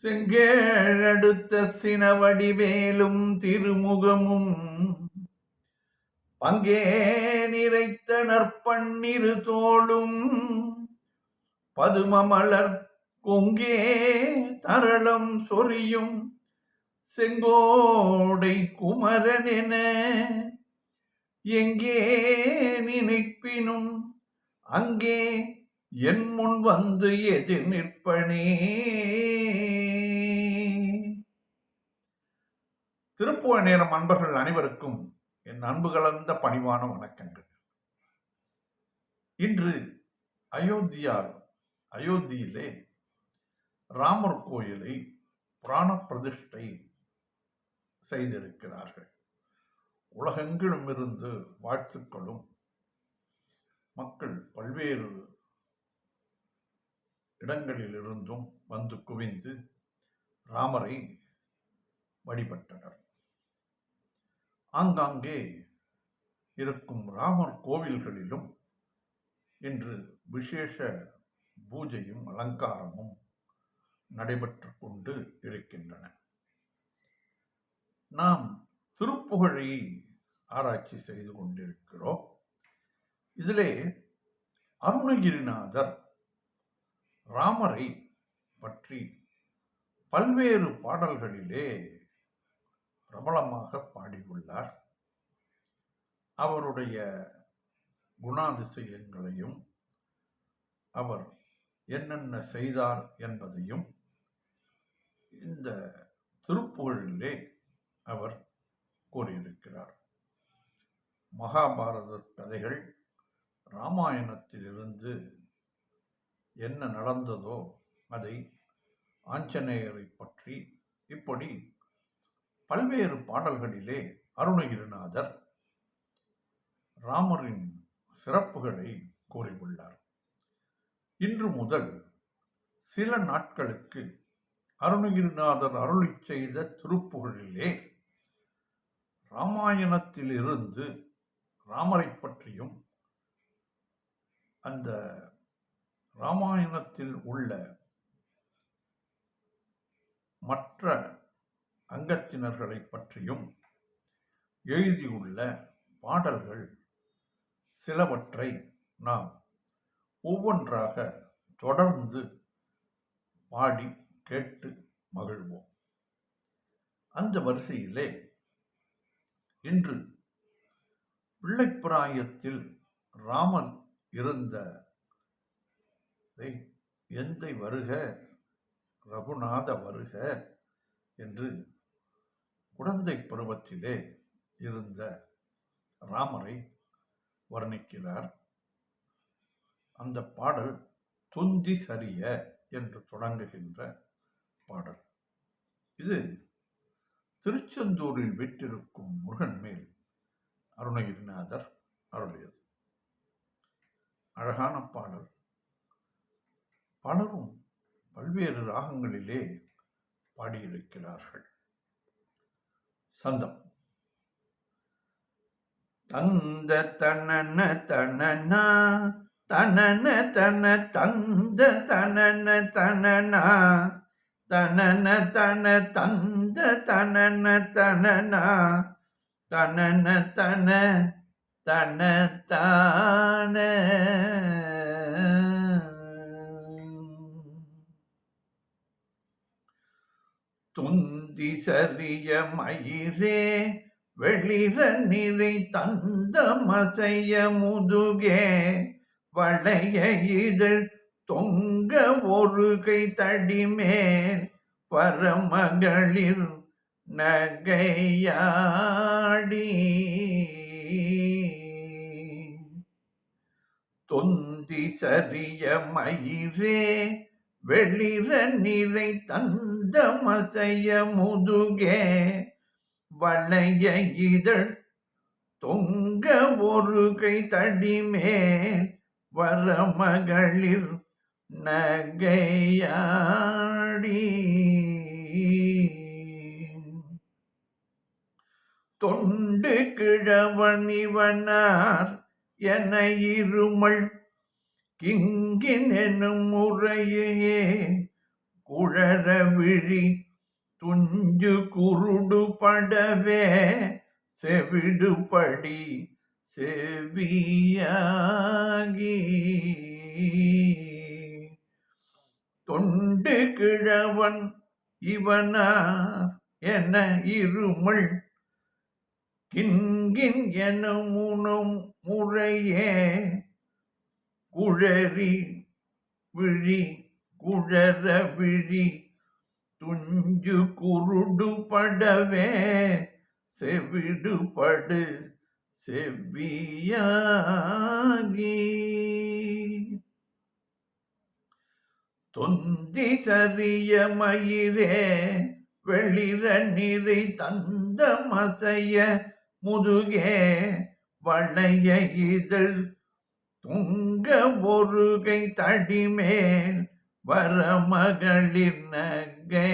செங்கேழடுத்த சினவடிவேலும் திருமுகமும் பங்கே நிறைத்த நற்பன்னிரு தோளும் பதுமமலர் கொங்கே தரளம் சொரியும் செங்கோடை குமரனென எங்கே நினைப்பினும் அங்கே என் முன் வந்து எதிர் நிற்பனே. திருப்புகழ் நேரம் அன்பர்கள் அனைவருக்கும் என் அன்பு கலந்த பணிவான வணக்கங்கள். இன்று அயோத்தியிலே ராமர் கோயிலை பிராண பிரதிஷ்டை செய்திருக்கிறார்கள். உலகெங்கிலும் இருந்து வாழ்த்துக்களும் மக்கள் பல்வேறு இடங்களில் இருந்தும் வந்து குவிந்து ராமரை வழிபட்டனர். ஆங்காங்கே இருக்கும் ராமர் கோவில்களிலும் இன்று விசேஷ பூஜையும் அலங்காரமும் நடைபெற்று கொண்டு இருக்கின்றன. நாம் திருப்புகழை ஆராய்ச்சி செய்து கொண்டிருக்கிறோம். இதிலே அருணகிரிநாதர் ராமரை பற்றி பல்வேறு பாடல்களிலே பிரபலமாக பாடியுள்ளார். அவருடைய குணாதிசயங்களையும் அவர் என்னென்ன செய்தார் என்பதையும் இந்த திருப்புகழிலே அவர் கூறியிருக்கிறார். மகாபாரத கதைகள், ராமாயணத்திலிருந்து என்ன நடந்ததோ அதை, ஆஞ்சநேயரை பற்றி, இப்படி பல்வேறு பாடல்களிலே அருணகிரிநாதர் ராமரின் சிறப்புகளை கூறியுள்ளார். இன்று முதல் சில நாட்களுக்கு அருணகிரிநாதர் அருளி செய்த திருப்புகழிலே ராமாயணத்திலிருந்து ராமரை பற்றியும் அந்த ராமாயணத்தில் உள்ள மற்ற அங்கத்தினர்களை பற்றியும் எழுதியுள்ள பாடல்கள் சிலவற்றை நாம் ஒவ்வொன்றாக தொடர்ந்து பாடி கேட்டு மகிழ்வோம். அந்த வரிசையிலே இன்று பிள்ளைப்பிராயத்தில் ராமர் இருந்த எந்தை வருக ரகுநாத வருக என்று குழந்தை பருவத்திலே இருந்த ராமரை வர்ணிக்கிறார். அந்த பாடல் துந்தி சரிய என்று தொடங்குகின்ற பாடல். இது திருச்செந்தூரில் வீற்றிருக்கும் முருகன் மேல் அருணகிரிநாதர் அருளியது. அழகான பாடல். பலரும் பல்வேறு ராகங்களிலே பாடியிருக்கிறார்கள். சந்தம். தந்த தனன தனனா தனன தன தந்த தனன தனனா தனன தன தந்த தனன தனனா தனன தன தன தான துந்தி சரிய மயிரே வெளிர நிறை தந்த மசைய முதுகே வளைய இதழ் தொங்க ஒரு கை தடிமேல் பரமகளிர் நகையாடி தொந்தி சரிய மயிரே வெளிர நிறை தந்த மசைய முதுகே வளைய இதழ் தொங்க ஒரு கை தடிமேல் வரமகளிர் நகையாடி தொண்டு கிழவனிவனார் என இருமல் கிங்கின் எனும் முறையே குழற விழி துஞ்சு குருடு படவே செவிடுபடி செவியாகி தொண்டு கிழவன் இவனா என இருமல் கின்கின் என உணும் முறையே குழறி விழி குழற விழி துஞ்சு குருடு படவே செவிடுபடு செவ்வியாகி தொந்தி சரிய மயிரே வெளிர நிறை தந்த மசைய முதுகே வளைய இதழ் துங்க ஒருகை தடிமேல் வரமகளிர் நகையாடி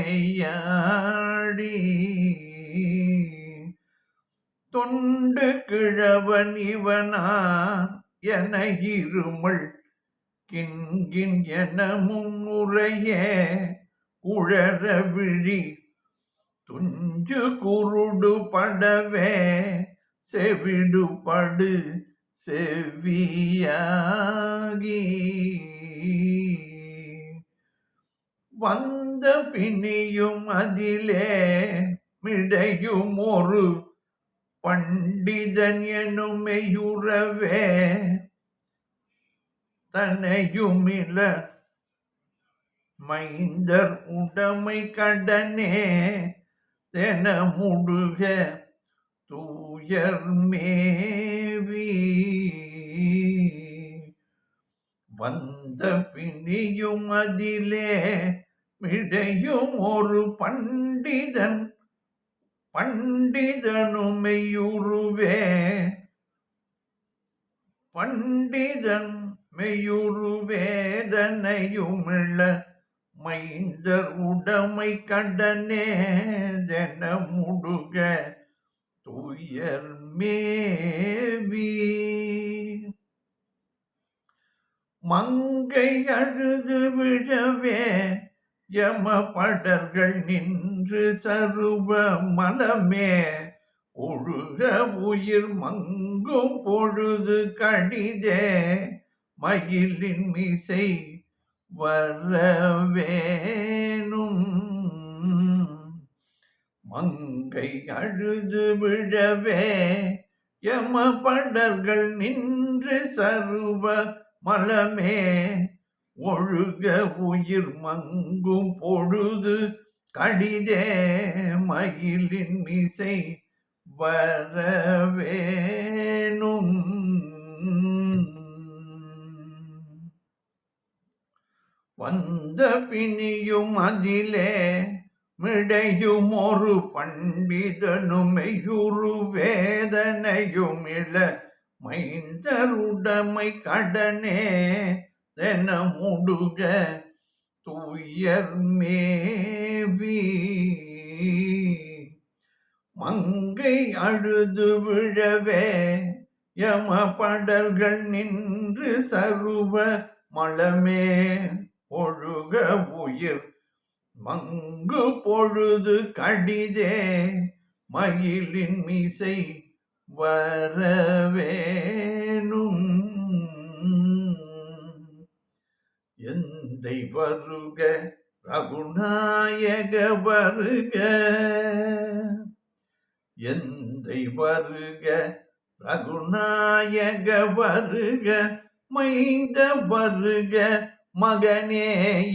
தொண்டு கிழவன் இவனா என இருமல் கின்கின் என முன்னுரையே குழற விழி துஞ்சு குருடு படவே செவிடுபடு செவ்வியாகி வந்த பிணியும் அதிலே மிடையும் ஒரு பண்டிதன் எனுமெயுறவே தனையுமில மைந்தர் உடைமை கடனே தென முடுக தூயர் மேவி வந்த பிணியும் அதிலே மிடையும் ஒரு பண்டிதன் பண்டிதனுமெயுருவே பண்டிதன் மெயுருவேதனையுமிழ மைந்தர் உடைமை கடனே தென முடுக துயர் மேவி மங்கை அழுது விழவே யம படர்கள் நின்று சருவ மலமே ஒழுக உயிர் மங்கும் பொழுது கடிதே மயிலின் மிசை வரவேனும் மங்கை அழுது விழவே யம படர்கள் நின்று சருவ மலமே ஒழுக உயிர் மங்கும் பொழுது கடிதே மயிலின் மிசை வரவேனும் வந்த பிணியும் அதிலே மிடையும் ஒரு பண்டிதனுமெயுரு வேதனையுமிழ மைந்தருடைமை கடனே தென முடுக துயர் மேவி மங்கை அழுது விழவே யம படர்கள் நின்று சருவ மலமே ஒழுக உயிர் மங்கு பொழுது கடிதே மயிலின் மிசை வரவேனும் எந்தை வருக ரகுநாயக வருக எந்தை வருக ரகுநாயக வருக மைந்த வருக மகனே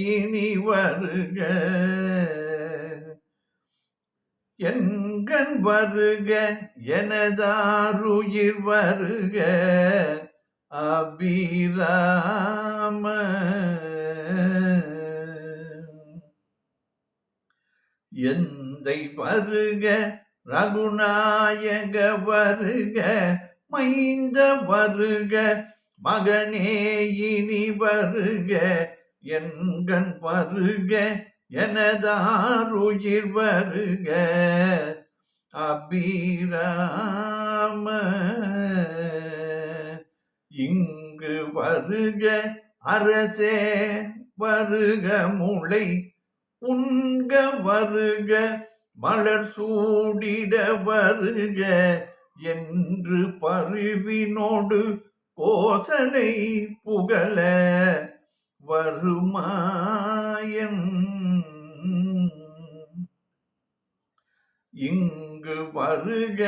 இனி வருக என்கண் வருக எனதாருயிர் வருக அபிராம எந்தை வருக ரகுநாயக வருக மைந்த வருக மகனே இனி வருக என்கண் வருக எனதாருயிர் வருக அபிராம இங்கு வருக அரசே வருக முளை உண்க வருக மலர் சூடிட வருக என்று பருவினோடு கோசலை புகழ வருமாயன். இங்கு வருக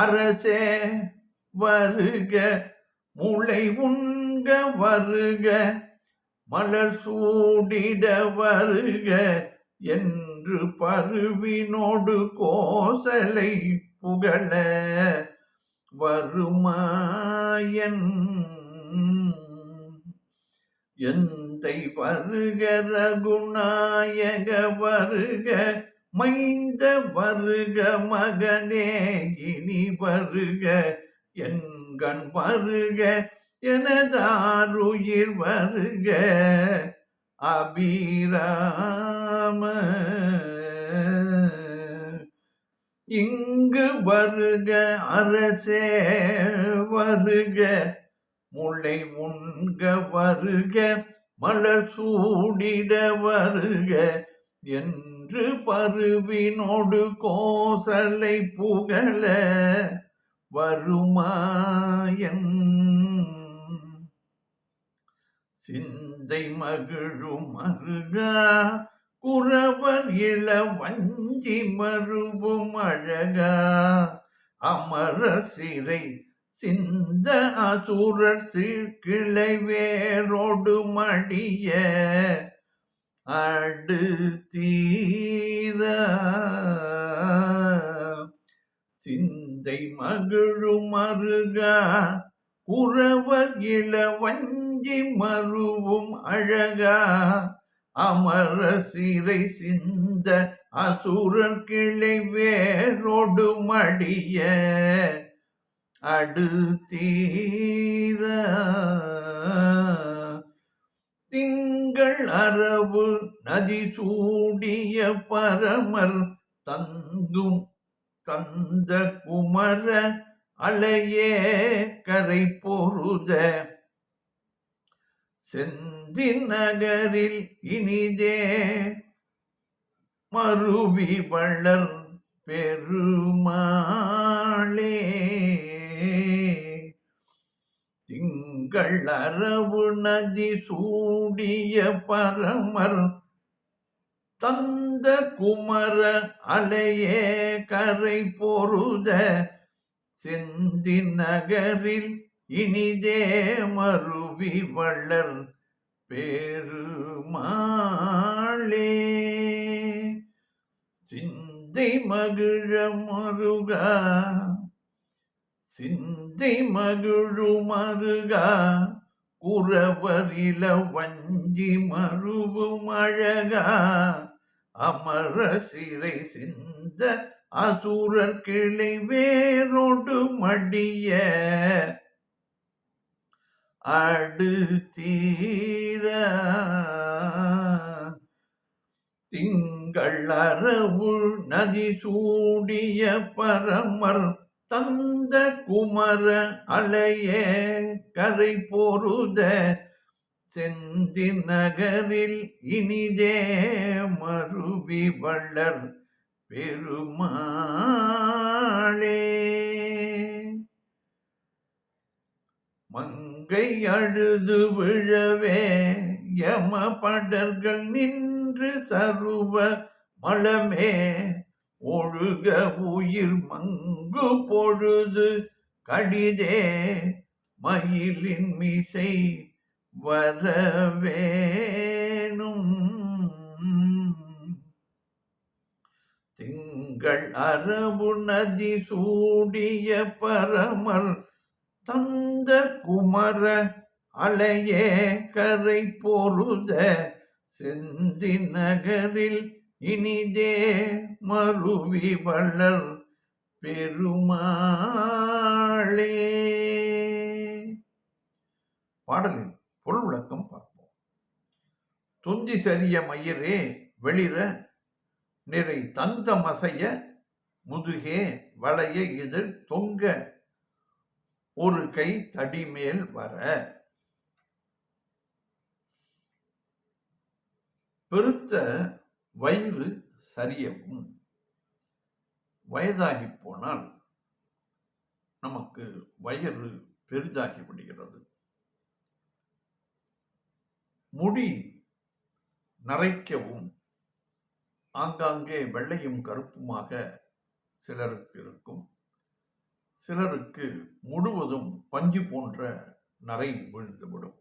அரசே வருக முளை உண்க வருக மலர் சூடிட வருக என்று பருவினோடு கோசலை புகழ வருமாயன். எந்தை வருக ரகுநாயக வருக மைந்த வருக மகனே இனி வருக என்கண் வருக எனதாருயிர் வருக அபிராம. இங்கு வருக அரசே வருக முளை உண்க வருக மலர் சூடிட வருக என்று பருவினோடு கோசலை புகழ வருமாயன். சிந்தை மகிழும் மருகா குறவர் இள வஞ்சி மருவும் அழகா அமர சிறை சிந்த அசுரர் கிளை வேரோடு மடிய அடு தீர. சிந்தை மகிழும் மருகா குறவர் இள வஞ்சி மருவும் அழகா அமர சிறை சிந்த அசுரர் கிளை வேரோடு மடிய அடு தீர. திங்கள் அரவு நதி சூடிய பரமர் தந்தும் தந்த குமர அலையே கரை பொருத செந்தி நகரில் இனிதே மருவி வளர் பெருமாளே. திங்கள் அரவு நதி சூடிய பரமர் தந்த குமர அலையே கரை பொருத செந்தி நகரில் இனிதே மருவி வளர் பெருமாளே. சிந்தை மகிழ மருகா சிந்தை மகிழு மருகா குறவர் இள வஞ்சி மருவும் அழகா அமர சிறை சிந்த அசுரர் கிளை வேரோடு மடிய அடு தீர. திங்கள் அரவு நதி சூடிய பரமர் தந்த குமர அலையே கரை பொருத செந்தி நகரில் இனிதே மருவி வளர் பெருமாளே. மங்கை அழுது விழவே யம படர்கள் நின்று சருவ மலமே ஒழுக உயிர் மங்கு பொழுது கடிதே மயிலின் மிசை வரவேணும். திங்கள் அரவு நதி சூடிய பரமர் தந்த குமர அலையே கரை பொருத செந்தி நகரில் இனிதே மருவி வளர் பெருமாளே. பாடலின் பொருள் விளக்கம் பார்ப்போம். துந்தி சரிய மயிரே வெளிர நிறை தந்த மசைய முதுகே வளைய இதழ் தொங்க ஒரு கை தடிமேல் வர. பெருத்த வயிறு சரியவும். வயதாகி போனால் நமக்கு வயிறு பெரிதாகி விடுகிறது. முடி நரைக்கவும், ஆங்காங்கே வெள்ளையும் கருப்புமாக சிலருக்கு இருக்கும். சிலருக்கு முழுவதும் பஞ்சு போன்ற நரை விழுந்துவிடும்.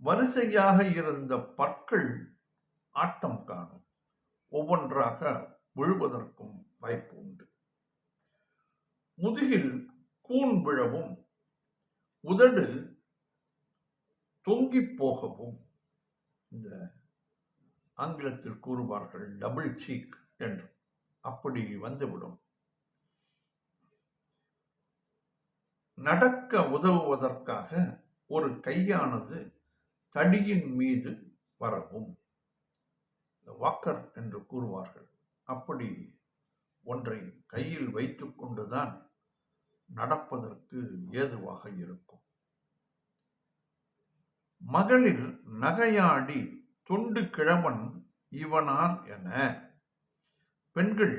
வரிசையாக இருந்த பற்கள் ஆட்டம் காணும். ஒவ்வொன்றாக விழுவதற்கும் வாய்ப்பு உண்டு. முதுகில் கூன் விழவும், உதடு தொங்கி போகவும், இந்த ஆங்கிலத்தில் கூறுவார்கள் டபுள் சீக் என்று, அப்படி வந்துவிடும். நடக்க உதவுவதற்காக ஒரு கையானது தடியின் மீது வரவும், வாக்கர் என்று கூறுவார்கள். அப்படி ஒன்றை கையில் வைத்துக் கொண்டுதான் நடப்பதற்கு ஏதுவாக இருக்கும். மகளிர் நகையாடி தொண்டு கிழவன் இவனார் என பெண்கள்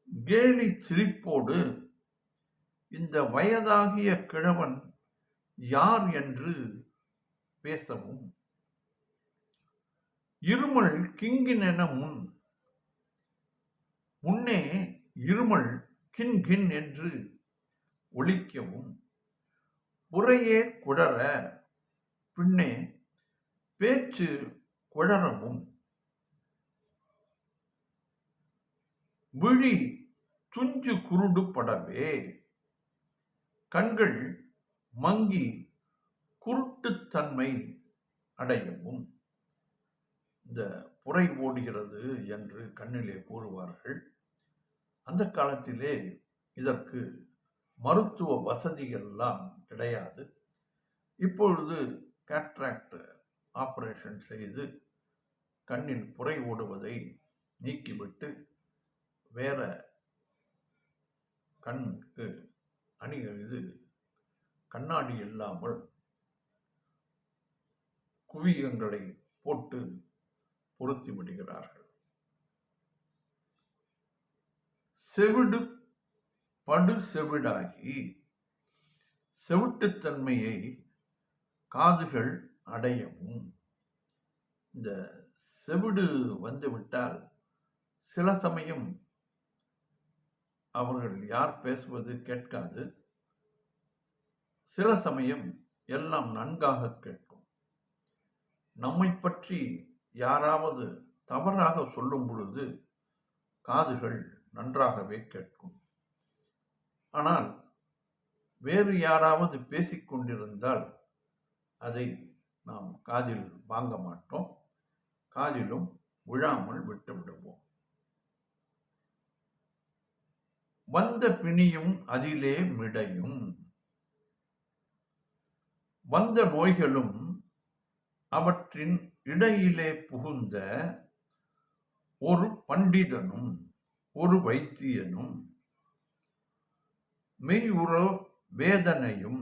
கேலி சிரிப்போடு இந்த வயதாகிய கிழவன் யார் என்று பேசவும், இருமல் கிங்கின் முன்னே இருமல் கின்கின் என்று ஒலிக்கவும், புறையே குடர பின்னே பேச்சு குழறவும், விழி துஞ்சு குருடு படவே, கண்கள் மங்கி குருட்டுத்தன்மை அடையவும். இந்த புரை ஓடுகிறது என்று கண்ணிலே கூறுவார்கள். அந்த காலத்திலே இதற்கு மருத்துவ வசதிகள்லாம் கிடையாது. இப்பொழுது கேட்ராக்ட் ஆபரேஷன் செய்து கண்ணில் புரை ஓடுவதை நீக்கிவிட்டு வேற கண்ணுக்கு கண்ணாடி இல்லாமல் குவியங்களை போட்டு பொருத்தி விடுகிறார்கள். செவிடு படு செவிடாகி செவிட்டுத்தன்மையை காதுகள் அடையவும். இந்த செவிடு வந்துவிட்டால் சில சமயம் அவர்கள் யார் பேசுவது கேட்காது, சில சமயம் எல்லாம் நன்காக கேட்கும். நம்மை பற்றி யாராவது தவறாக சொல்லும் பொழுது காதுகள் நன்றாகவே கேட்கும். ஆனால் வேறு யாராவது பேசிக்கொண்டிருந்தால் அதை நாம் காதில் வாங்க மாட்டோம், காதிலும் விழாமல் விட்டு விடுவோம். வந்த பிணியும் அதிலே மிடையும், வந்த நோய்களும் அவற்றின் இடையிலே புகுந்த ஒரு பண்டிதனும் ஒரு வைத்தியனும், மெய்யுற வேதனையும்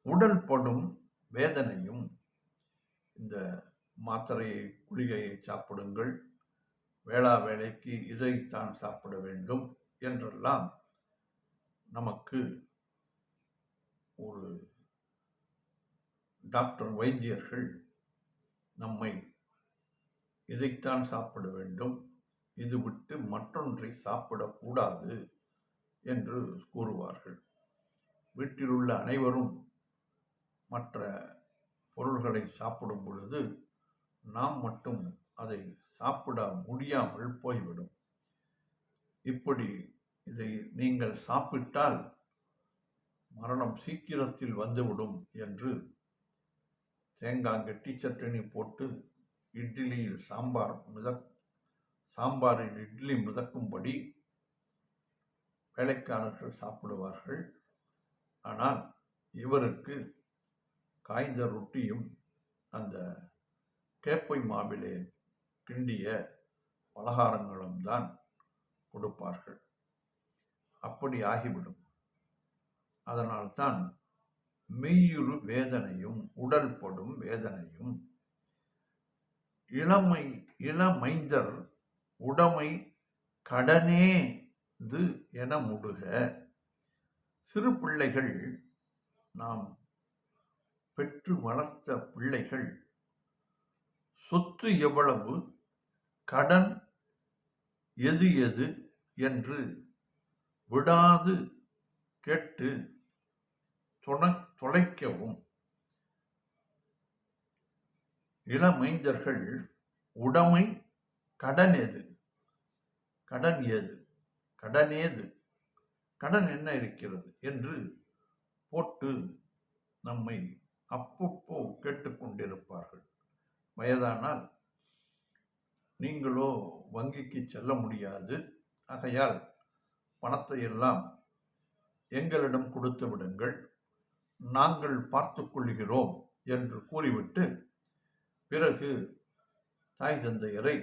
உடல் படும் வேதனையும். இந்த மாத்திரையை குளிகையை சாப்பிடுங்கள், வேளா வேளைக்கு இதைத்தான் சாப்பிட வேண்டும் என்றெல்லாம் நமக்கு ஒரு டாக்டர் வைத்தியர்கள் நம்மை இதைத்தான் சாப்பிட வேண்டும், இது விட்டு மற்றொன்றை சாப்பிடக்கூடாது என்று கூறுவார்கள். வீட்டில் உள்ள அனைவரும் மற்ற பொருள்களை சாப்பிடும் பொழுது நாம் மட்டும் அதை சாப்பிட முடியாமல் போய்விடும். இப்படி இதை நீங்கள் சாப்பிட்டால் மரணம் சீக்கிரத்தில் வந்துவிடும் என்று தேங்காய் கெட்டி சட்னி போட்டு இட்லியில் சாம்பாரில் இட்லி மிதக்கும்படி வேலைக்காரர்கள் சாப்பிடுவார்கள். ஆனால் இவருக்கு காய்ந்த ரொட்டியும் அந்த கேப்பை மாவிலே கிண்டிய பலகாரங்களும் தான் கொடுப்பார்கள். அப்படி ஆகிவிடும். அதனால்தான் மெய்யுறு வேதனையும் உடல் படும் வேதனையும். இளமைந்தர் உடைமை கடனேது என முடுக. சிறு பிள்ளைகள், நாம் பெற்று வளர்த்த பிள்ளைகள் சொத்து எவ்வளவு, கடன் எது எது என்று விடாது கேட்டு தொலைக்கவும். இளமைந்தர்கள் உடைமை கடன் எது, கடன் ஏது, கடனேது, கடன் என்ன இருக்கிறது என்று போட்டு நம்மை அப்பப்போ கேட்டுக்கொண்டிருப்பார்கள். வயதானால் நீங்களோ வங்கிக்கு செல்ல முடியாது, ஆகையால் பணத்தை எல்லாம் எங்களிடம் கொடுத்து விடுங்கள், நாங்கள் பார்த்து கொள்கிறோம் என்று கூறிவிட்டு பிறகு தாய் தந்தையரை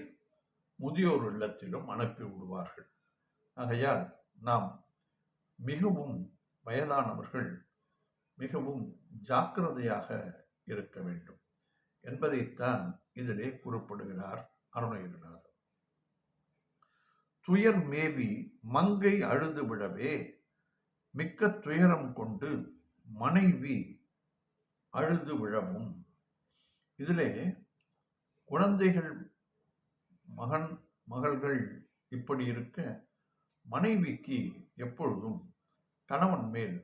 முதியோர் இல்லத்திலும் அனுப்பி விடுவார்கள். ஆகையால் நாம் மிகவும் வயதானவர்கள் மிகவும் ஜாக்கிரதையாக இருக்க வேண்டும் என்பதைத்தான் இதிலே குறிப்பிடுகிறார் அருணகிரிநாதர். துயர் மேவி மங்கை அழுது விடவே மிக்க துயரம் கொண்டு மனைவி அழுது விழவும். இதிலே குழந்தைகள், மகள்கள் இப்படி இருக்க, மனைவிக்கு எப்பொழுதும் கணவன் மேல்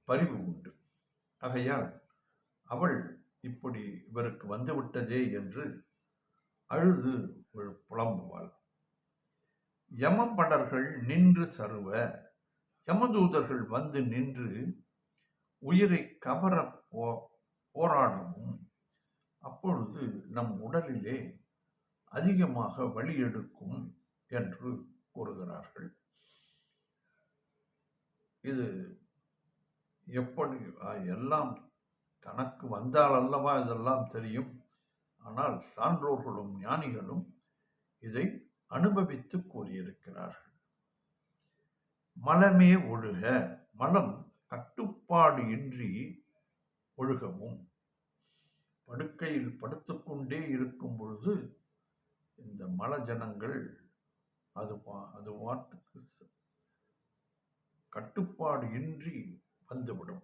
பரிவு உண்டு. ஆகையால் அவள் இப்படி இவருக்கு வந்துவிட்டதே என்று அழுது புலம்புவாள். யமபடர்கள் நின்று சருவ, யமதூதர்கள் வந்து நின்று உயிரை கவர போராடவும். அப்பொழுது நம் உடலிலே அதிகமாக வலி எடுக்கும் என்று கூறுகிறார்கள். இது எப்படி எல்லாம் தனக்கு வந்தால் அல்லவா இதெல்லாம் தெரியும். ஆனால் சான்றோர்களும் ஞானிகளும் இதை அனுபவித்து கூறியிருக்கிறார்கள். மலமே ஒழுக, மலம் கட்டுப்பாடு இன்றி ஒழுகவும். படுக்கையில் படுத்துக்கொண்டே இருக்கும் பொழுது இந்த மலஜனங்கள் அது வாட்டுக்கு கட்டுப்பாடு இன்றி வந்துவிடும்.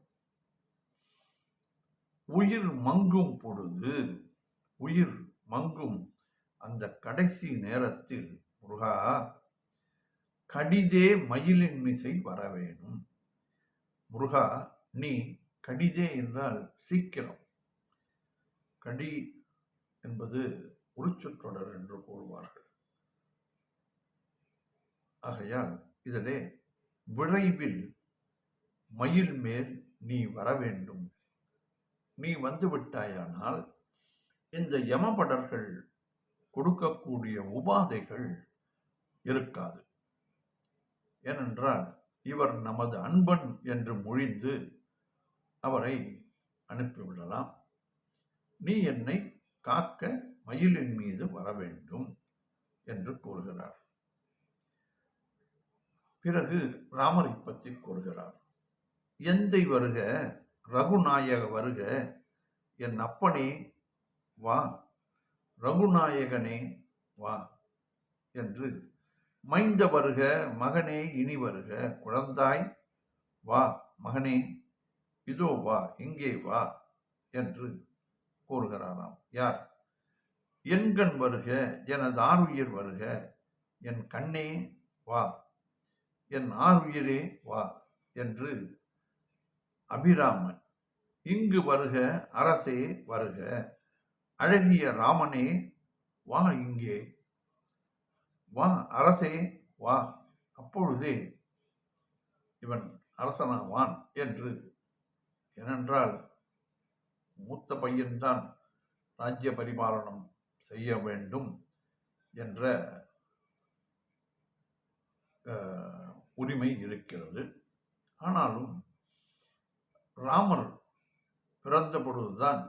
உயிர் மங்கும் பொழுது, உயிர் மங்கும் அந்த கடைசி நேரத்தில் முருகா கடிதே மயிலின் மிசை வரவேணும். முருகா, நீ கடிதே என்றால் சீக்கிரம், கடி என்பது உரிச்சொற்றொடர் என்று கூறுவார்கள். ஆகையால் இதிலே விரைவில் மயில் மேல் நீ வர வேண்டும். நீ வந்து விட்டாயானால் இந்த யமபடர்கள் கொடுக்கக்கூடிய உபாதைகள் இருக்காது. ஏனென்றால் இவர் நமது அன்பன் என்று மொழிந்து அவரை அனுப்பிவிடலாம். நீ என்னை காக்க மயிலின் மீது வர வேண்டும் என்று கூறுகிறார். பிறகு ராமரை பற்றி கூறுகிறார். எந்தை வருக, ரகுநாயக வருக, என் அப்பனே வா, ரகுநாயகனே வா என்று. மைந்த வருக, மகனே இனி வருக, குழந்தாய் வா, மகனே இதோ வா, இங்கே வா என்று கூறுகிறாராம். யார்? என்கண் வருக, எனது ஆருயிர் வருக, என் கண்ணே வா, என் ஆருயிரே வா என்று அபிராமன். இங்கு வருக அரசே வருக, அழகிய ராமனே வா, இங்கே வா, அரசே வா, அப்பொழுதே இவன் அரசனாவான் என்று. ஏனென்றால் மூத்த பையன்தான் ராஜ்ய பரிபாலனம் செய்ய வேண்டும் என்ற உரிமை இருக்கிறது. ஆனாலும் ராமர் பிறந்த பொழுதுதான்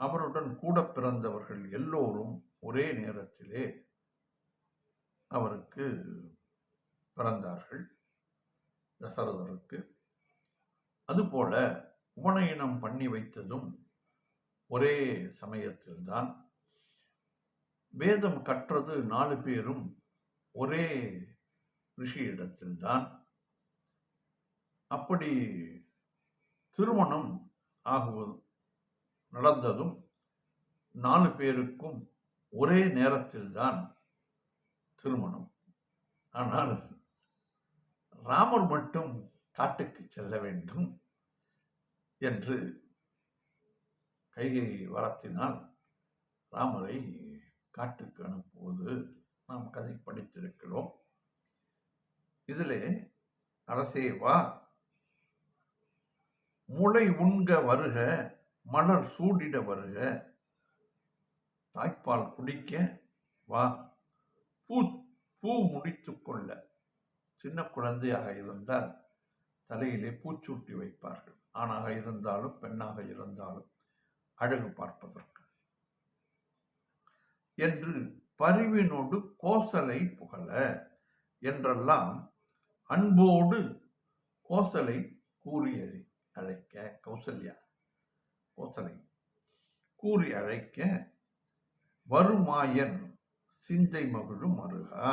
அவருடன் கூட பிறந்தவர்கள் எல்லோரும் ஒரே நேரத்திலே அவருக்கு பிறந்தார்கள், தசரதருக்கு. அதுபோல உபநயனம் பண்ணி வைத்ததும் ஒரே சமயத்தில்தான். வேதம் கற்றது 4 பேரும் ஒரே ரிஷியிடத்தில்தான். அப்படி திருமணம் ஆகுவது நடந்ததும் 4 பேருக்கும் ஒரே நேரத்தில்தான் திருமணம். ஆனால் ராமர் மட்டும் காட்டுக்கு செல்ல வேண்டும் என்று கைகை வரத்தினால் ராமரை காட்டுக்கு அனுப்புவது நாம் கதை படித்திருக்கிறோம். இதிலே அரசே வா, முளை உண்க வருக, மலர் சூடிட வருக, தாய்ப்பால் குடிக்க வா, பூ முடித்து கொள்ள. சின்ன குழந்தையாக இருந்தால் தலையிலே பூச்சூட்டி வைப்பார்கள். ஆணாக இருந்தாலும் பெண்ணாக இருந்தாலும் அழகு பார்ப்பதற்கு என்று பரிவினோடு கோசலை புகழ என்றெல்லாம் அன்போடு கோசலை கூறி அழைக்க, கோசலை கூறி அழைக்க வருமாயன் சிந்தை மகிழும் மருகா,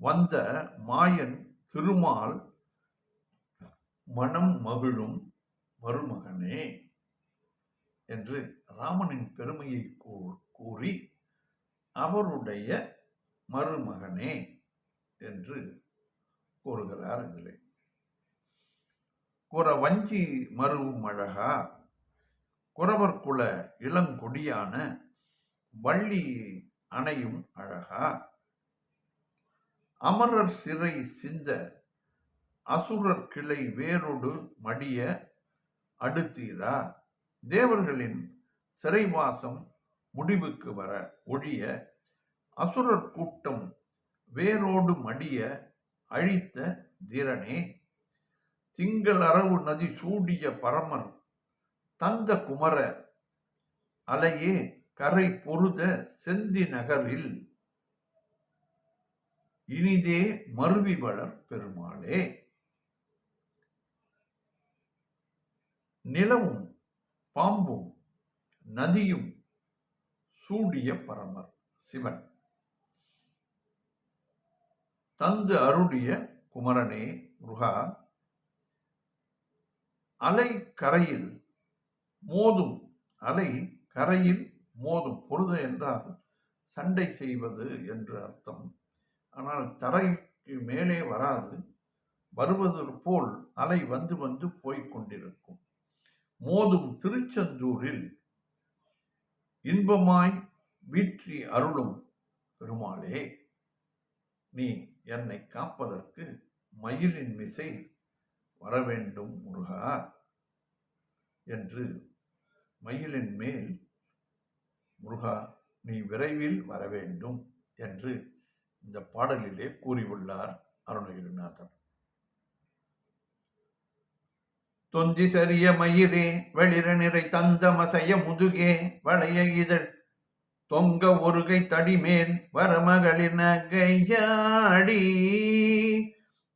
வந்த மாயன் திருமால் மனம் மகிழும் மருமகனே என்று ராமனின் பெருமையை கூறி அவருடைய மருமகனே என்று கூறுகிறார். இதிலே குறவஞ்சி மருவும் அழகா, குறவர் குல இளங்கொடியான வள்ளி அணையும் அழகா, அமரர் சிறை சிந்த அசுரர் கிளை வேரோடு மடிய அடுத்தீரா, தேவர்களின் சிறைவாசம் முடிவுக்கு வர ஒழிய அசுரர் கூட்டம் வேரோடு மடிய அழித்த தீரனே, திங்கள் அரவு நதி சூடிய பரமர் தந்த குமர அலையே கரை பொருத செந்தி நகரில் இனிதே மருவி வளர் பெருமாளே. நிலவும் பாம்பும் நதியும் சூடிய பரமர் சிவன் தந்து அருளிய குமரனே முருகா, அலை கரையில் மோதும் பொருத என்றால் சண்டை செய்வது என்று அர்த்தம். ஆனால் தரைக்கு மேலே வராது, வருவது போல் அலை வந்து வந்து போய்கொண்டிருக்கும். மோதும் திருச்செந்தூரில் இன்பமாய் வீற்றி அருளும் பெருமாளே, நீ என்னை காப்பதற்கு மயிலின் மிசை வரவேண்டும் முருகா என்று, மயிலின் மேல் முருகா நீ விரைவில் வரவேண்டும் என்று இந்த பாடலிலே கூறியுள்ளார் அருணகிரிநாதர். தொந்தி சரிய மயிரே வெளிர நிறை தந்த மசைய முதுகே வளைய இதழ் தொங்க ஒருகை தடிமேல் வரமகளிர் நகையாடி,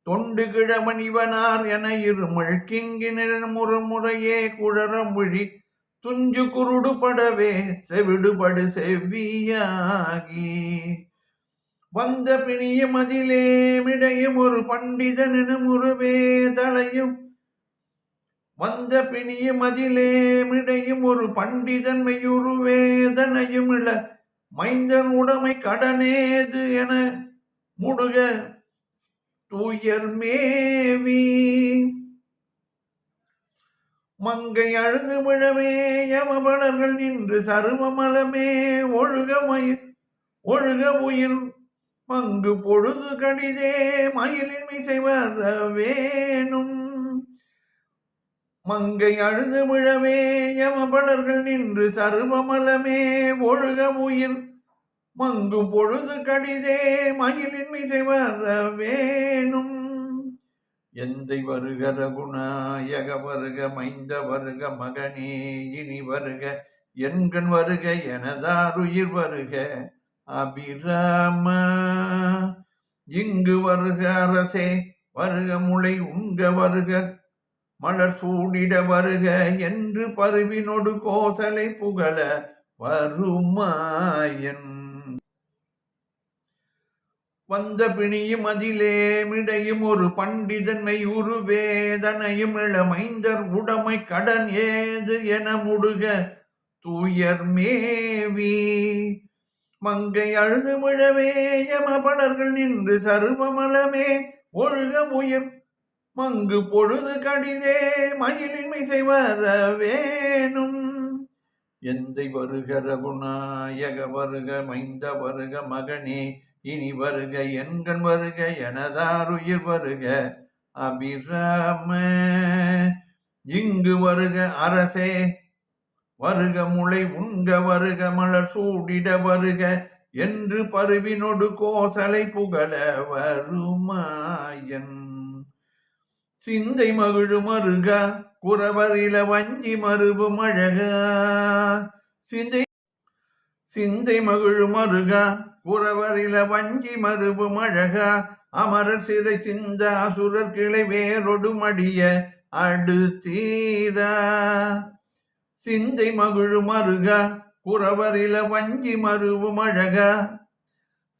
தொண்டு கிழமணிவனார் என இருமல் கிங்கினர் முறையே குழறமொழி துஞ்சு குருடு படவே செவிடுபடு செவ்வியாகி, வந்த பிணிய மதிலே மிடையும் ஒரு பண்டிதனும் உருவே தலையும், வந்த பிணிய மதிலே மிடையும் ஒரு பண்டிதன் மெய்யுருவேதனையும் இள மைந்தன் உடைமை கடனேது என முடுக தூயர் மேவி, மங்கை அழுது விழவே யமபடர்கள் நின்று சருவமலமே ஒழுக உயிர் மங்கு பொழுது கடிதே மயிலின் மிசை வர வேணும், மங்கை அழுது விழவே யமபடர்கள் நின்று சருவமலமே ஒழுக உயிர் மங்கு பொழுது கடிதே மயிலின் மிசை வர வேணும், எந்தை வருக ரகுநாயக வருக மைந்த வருக மகனே இனி வருக என்கண் வருக எனதாருயிர் வருக அபிராம, இங்கு வருக அரசே வருக முளை உங்க வருக மலர் சூடிட வருக என்று பருவினொடு கோசலை புகழ வருமாயன். வந்த பிணியும் அதிலே மிடையும் ஒரு பண்டிதன்மை உருவேதனையும் இளமைந்தர் உடைமை கடன் ஏது என முடுக தூயர் மேவி மங்கை அழுது விழவே யமபடர்கள் நின்று சர்வமலமே ஒழுக உயிர் மங்கு பொழுது கடிதே மயிலின்மை செய்வர வேணும். எந்தை வருக ரகுநாயக வருக மைந்த வருக மகனே இனி வருக எண்கண் வருக எனதாருயிர் வருக அபிராம. இங்கு வருக அரசே வருக முளை உண்க வருக மலர் சூடிட வருக என்று பருவினொடு கோசலை புகழ வருமாயன். சிந்தை மகிழு மருக குறவரில வஞ்சி மருவு மழக சிந்தை மகிழு மருக குறவரில வஞ்சி மருவு மழக அமரர் சிறை சிந்த அசுரர் கிளை வேரொடு மடிய அடுத்தீரா. சிந்தை மகிழு மருக குறவரில வஞ்சி மருவு மழக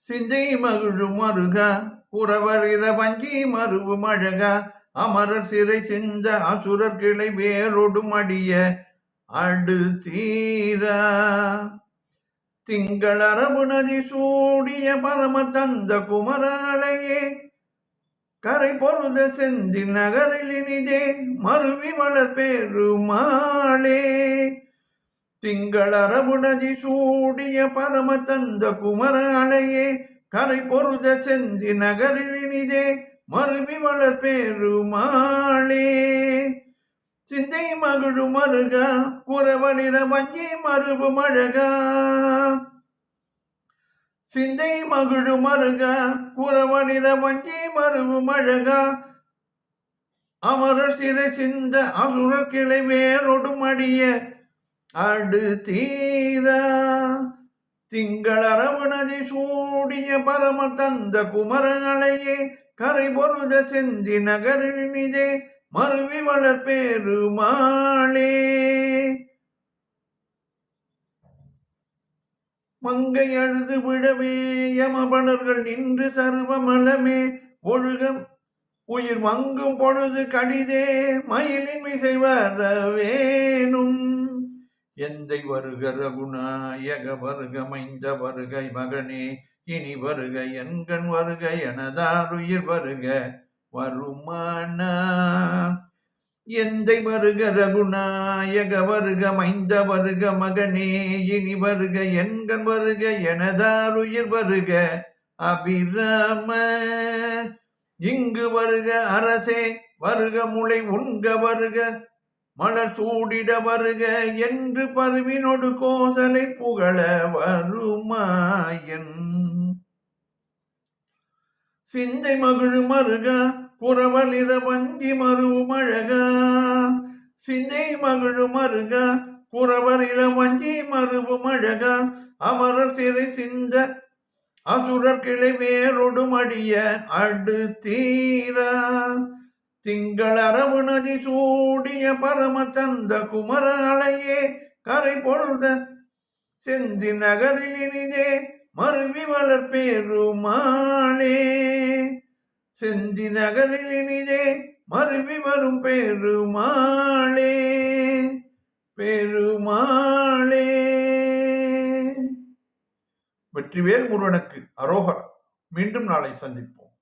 சிந்தை மகிழு மருக குறவரில வஞ்சி மருவு மழக அமரர் சிறை சிந்த அசுரர் கிளை வேரொடு மடிய அடுத்தீரா. திங்கள் அரபு நதி சூடிய பரம தந்த குமராலையே கரை பொருத செந்தி நகரில் இனிதே மருவி வளர் பெருமாளே. திங்கள் அரபு நதி சூடிய பரம தந்த குமராலையே கரை பொருத செந்தி நகரில் இனிதே மருவி வளர் பெருமாளே. சிந்தை மகிழு மருக குறவளிர வஞ்சி மருவு மழக சிந்தை மகிழு மருக குறவளிர வஞ்சி மருவு மழக அமரர் சிறை சிந்த அசுரர் கிளை வேரொடு மடிய அடுத்தீரா. திங்கள் அரவு நதி சூடிய பரம தந்த குமரங்களையே கரை பொருத செந்தி நகரினிதே மருவி வளர் பெருமாளே. மங்கை அழுது விழவே யமபடர்கள் நின்று சர்வமலமே ஒழுக உயிர் மங்கும் பொழுது கடிதே மயிலின்மை செய்வர வேணும். எந்தை வருக ரகுநாயக வருக மைந்த வருக மகனே இனி வருக எண்கண் வருக எனதாருயிர் வருக வருமானா. எந்தை வருக ரகுநாயக வருக மைந்த வருக மகனே இனி வருக எண்கண் வருக எனதாருயிர் வருக அபிராம. இங்கு வருக அரசே வருக முளை உண்க வருக மலர் சூடிட வருக என்று பருவினொடு கோசலை புகழ வருமாயன். சிந்தை மகிழு மருக குறவலிர வஞ்சி மருவு மழக சிந்தை மகிழு மருக குறவரில வஞ்சி மருவு மழக அமரர் சிறை சிந்த அசுரர் கிளை வேரொடு மடிய அடுத்தீரா. திங்கள் அரவு நதி சூடிய பரம தந்த குமராலையே கரை பொழுத செந்தி நகரில் இனிதே மருவி வளர் பெருமாளே. செந்தி நகரில் இனிதே மருவி வரும் பெருமாளே பெருமாளே. வெற்றிவேல் முருகனுக்கு அரோகரா. மீண்டும் நாளை சந்திப்போம்.